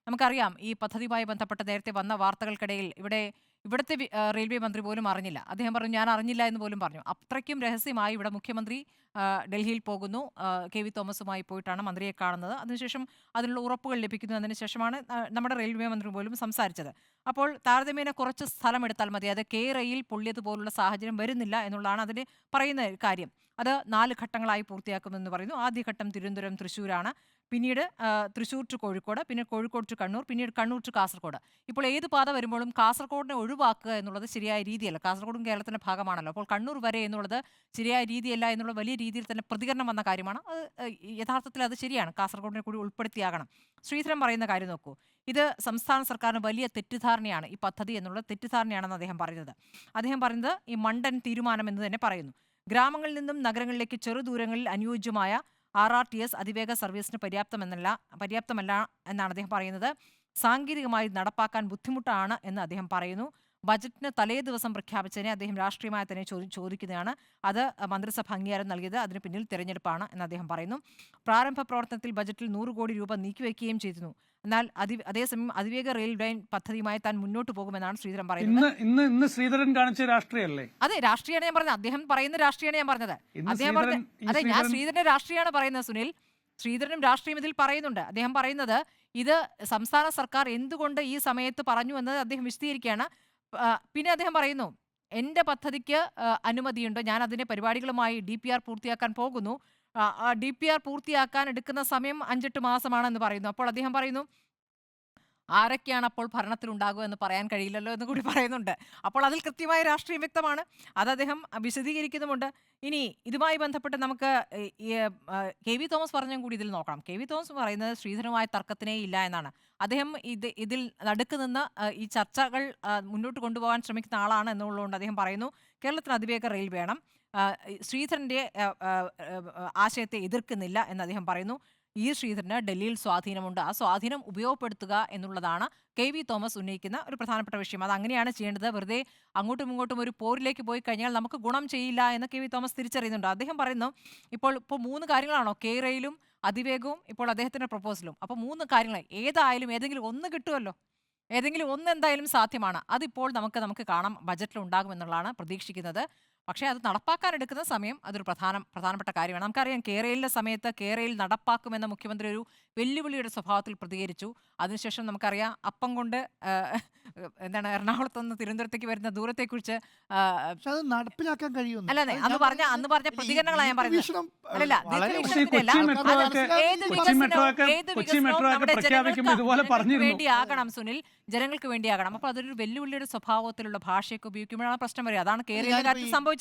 നമുക്കറിയാം ഈ പദ്ധതിയുമായി ബന്ധപ്പെട്ട് നേരത്തെ വന്ന വാർത്തകൾക്കിടയിൽ ഇവിടുത്തെ റെയിൽവേ മന്ത്രി പോലും അറിഞ്ഞില്ല. അദ്ദേഹം പറഞ്ഞു ഞാൻ അറിഞ്ഞില്ല എന്ന് പോലും പറഞ്ഞു. അത്രയ്ക്കും രഹസ്യമായി ഇവിടെ മുഖ്യമന്ത്രി ഡൽഹിയിൽ പോകുന്നു. കെ.വി. തോമസുമായി പോയിട്ടാണ് മന്ത്രിയെ കാണുന്നത്. അതിനുശേഷം അതിനുള്ള ഉറപ്പുകൾ ലഭിക്കുന്നു. അതിനുശേഷമാണ് നമ്മുടെ റെയിൽവേ മന്ത്രി പോലും സംസാരിച്ചത്. അപ്പോൾ താരതമ്യേന കുറച്ച് സ്ഥലം എടുത്താൽ മതി. അത് കെ റെയിൽ പൊള്ളിയതുപോലുള്ള സാഹചര്യം വരുന്നില്ല എന്നുള്ളതാണ് അതിൽ പറയുന്ന കാര്യം. അത് 4 ഘട്ടങ്ങളായി പൂർത്തിയാക്കുമെന്ന് പറയുന്നു. ആദ്യഘട്ടം തിരുവനന്തപുരം തൃശ്ശൂരാണ്. പിന്നീട് തൃശ്ശൂർ ടു കോഴിക്കോട്, പിന്നെ കോഴിക്കോട് ടു കണ്ണൂർ, പിന്നീട് കണ്ണൂർ ടു കാസർഗോഡ്. ഇപ്പോൾ ഏത് പാത വരുമ്പോഴും കാസർഗോഡിനെ ഒഴിവാക്കുക എന്നുള്ളത് ശരിയായ രീതിയല്ല. കാസർഗോഡും കേരളത്തിന്റെ ഭാഗമാണല്ലോ. അപ്പോൾ കണ്ണൂർ വരെ എന്നുള്ളത് ശരിയായ രീതിയല്ല എന്നുള്ള വലിയ രീതിയിൽ തന്നെ പ്രതികരണം വന്ന കാര്യമാണ്. അത് യഥാർത്ഥത്തിൽ അത് ശരിയാണ്. കാസർഗോഡിനെ കൂടി ഉൾപ്പെടുത്തിയാകണം. ശ്രീധരൻ പറയുന്ന കാര്യം നോക്കൂ. ഇത് സംസ്ഥാന സർക്കാരിന് വലിയ തെറ്റിദ്ധാരണയാണ്. ഈ പദ്ധതി എന്നുള്ള തെറ്റിദ്ധാരണയാണെന്ന് അദ്ദേഹം പറയുന്നത്. അദ്ദേഹം പറയുന്നത് ഈ മണ്ടൻ തീരുമാനം എന്ന് തന്നെ പറയുന്നു. ഗ്രാമങ്ങളിൽ നിന്നും നഗരങ്ങളിലേക്ക് ചെറുദൂരങ്ങളിൽ അനുയോജ്യമായ RRTS അതിവേഗ സർവീസിന് പര്യാപ്തമല്ല എന്നാണ് അദ്ദേഹം പറയുന്നത്. സാങ്കേതികമായി നടപ്പാക്കാൻ ബുദ്ധിമുട്ടാണ് എന്ന് അദ്ദേഹം പറയുന്നു. ബജറ്റിന് തലേ ദിവസം പ്രഖ്യാപിച്ചതിനെ അദ്ദേഹം രാഷ്ട്രീയമായി തന്നെ ചോദിക്കുന്നതാണ്. അത് മന്ത്രിസഭ അംഗീകാരം നൽകിയത് അതിന് പിന്നിൽ തെരഞ്ഞെടുപ്പാണ് എന്ന് അദ്ദേഹം പറയുന്നു. പ്രാരംഭ പ്രവർത്തനത്തിൽ ബജറ്റിൽ 100 കോടി രൂപ നീക്കിവെക്കുകയും ചെയ്തിരുന്നു. എന്നാൽ അതേസമയം അതിവേഗ റെയിൽ ലൈൻ പദ്ധതിയുമായി താൻ മുന്നോട്ട് പോകുമെന്നാണ് ശ്രീധരൻ പറയുന്നത്. ഇന്ന് ശ്രീധരൻ കാണിച്ച രാഷ്ട്രീയമല്ലേ? അതെ, രാഷ്ട്രീയമാണ് ഞാൻ പറഞ്ഞത്. അദ്ദേഹം പറയുന്ന രാഷ്ട്രീയമാണ് ഞാൻ പറഞ്ഞത്. അതെ, ഞാൻ ശ്രീധരന്റെ രാഷ്ട്രീയമാണ് പറയുന്നത് സുനിൽ. ശ്രീധരനും രാഷ്ട്രീയം ഇതിൽ പറയുന്നുണ്ട്. അദ്ദേഹം പറയുന്നത് ഇത് സംസ്ഥാന സർക്കാർ എന്തുകൊണ്ട് ഈ സമയത്ത് പറഞ്ഞു എന്നത് അദ്ദേഹം വിശദീകരിക്കുകയാണ്. പിന്നെ അദ്ദേഹം പറയുന്നു എന്റെ പദ്ധതിക്ക് അനുമതിയുണ്ട്, ഞാൻ അതിന്റെ പരിപാടികളുമായി DPR പൂർത്തിയാക്കാൻ പോകുന്നു. DPR പൂർത്തിയാക്കാൻ എടുക്കുന്ന സമയം 5-8 മാസമാണെന്ന് പറയുന്നു. അപ്പോൾ അദ്ദേഹം പറയുന്നു ആരൊക്കെയാണ് അപ്പോൾ ഭരണത്തിലുണ്ടാകുക എന്ന് പറയാൻ കഴിയില്ലല്ലോ എന്ന് കൂടി പറയുന്നുണ്ട്. അപ്പോൾ അതിൽ കൃത്യമായ രാഷ്ട്രീയം വ്യക്തമാണ്. അത് അദ്ദേഹം വിശദീകരിക്കുന്നുമുണ്ട്. ഇനി ഇതുമായി ബന്ധപ്പെട്ട് നമുക്ക് കെ.വി. തോമസ് പറഞ്ഞും കൂടി ഇതിൽ നോക്കണം. കെ.വി. തോമസ് പറയുന്നത് ശ്രീധരനുമായ തർക്കത്തിനേ ഇല്ല എന്നാണ്. അദ്ദേഹം ഇതിൽ നടുക്ക് നിന്ന് ഈ ചർച്ചകൾ മുന്നോട്ട് കൊണ്ടുപോകാൻ ശ്രമിക്കുന്ന ആളാണ് എന്നുള്ളതുകൊണ്ട് അദ്ദേഹം പറയുന്നു കേരളത്തിന് അതിവേഗ റെയിൽ വേണം. ശ്രീധരന്റെ ആശയത്തെ എതിർക്കുന്നില്ല എന്ന് അദ്ദേഹം പറയുന്നു. ഈ ശ്രീധരന് ഡൽഹിയിൽ സ്വാധീനമുണ്ട്. ആ സ്വാധീനം ഉപയോഗപ്പെടുത്തുക എന്നുള്ളതാണ് കെ.വി. തോമസ് ഉന്നയിക്കുന്ന ഒരു പ്രധാനപ്പെട്ട വിഷയം. അത് അങ്ങനെയാണ് ചെയ്യേണ്ടത്. വെറുതെ അങ്ങോട്ടും ഇങ്ങോട്ടും ഒരു പോരിലേക്ക് പോയി കഴിഞ്ഞാൽ നമുക്ക് ഗുണം ചെയ്യില്ല എന്ന് കെ.വി. തോമസ് തിരിച്ചറിയുന്നുണ്ട്. അദ്ദേഹം പറയുന്നു ഇപ്പോൾ 3 കാര്യങ്ങളാണോ, കെ റെയിലും അതിവേഗവും ഇപ്പോൾ അദ്ദേഹത്തിന്റെ പ്രപ്പോസലും. അപ്പോൾ 3 കാര്യങ്ങൾ ഏതായാലും ഏതെങ്കിലും ഒന്ന് കിട്ടുമല്ലോ. ഏതെങ്കിലും ഒന്ന് എന്തായാലും സാധ്യമാണ്. അതിപ്പോൾ നമുക്ക് കാണാം, ബജറ്റിൽ ഉണ്ടാകുമെന്നുള്ളതാണ് പ്രതീക്ഷിക്കുന്നത്. പക്ഷേ അത് നടപ്പാക്കാൻ എടുക്കുന്ന സമയം അതൊരു പ്രധാനപ്പെട്ട കാര്യമാണ്. നമുക്കറിയാം കേരളയിലെ സമയത്ത് കേരളയിൽ നടപ്പാക്കുമെന്ന മുഖ്യമന്ത്രി ഒരു വെല്ലുവിളിയുടെ സ്വഭാവത്തിൽ പ്രതികരിച്ചു. അതിനുശേഷം നമുക്കറിയാം അപ്പം കൊണ്ട് എറണാകുളത്ത് നിന്ന് തിരുവനന്തപുരത്തേക്ക് വരുന്ന ദൂരത്തെക്കുറിച്ച് നടപ്പിലാക്കാൻ കഴിയുന്നു. അല്ലേ അന്ന് പറഞ്ഞ പ്രതികരണങ്ങളാണ് ഞാൻ പറയുന്നത്. വേണ്ടിയാകണം സുനിൽ, ജനങ്ങൾക്ക് വേണ്ടിയാകണം. അപ്പൊ അതൊരു വെല്ലുവിളിയുടെ സ്വഭാവത്തിലുള്ള ഭാഷയൊക്കെ ഉപയോഗിക്കുമ്പോഴാണ് പ്രശ്നം വരിക. അതാണ് കേരളീയ കാര്യത്തിൽ സംഭവിച്ചത്.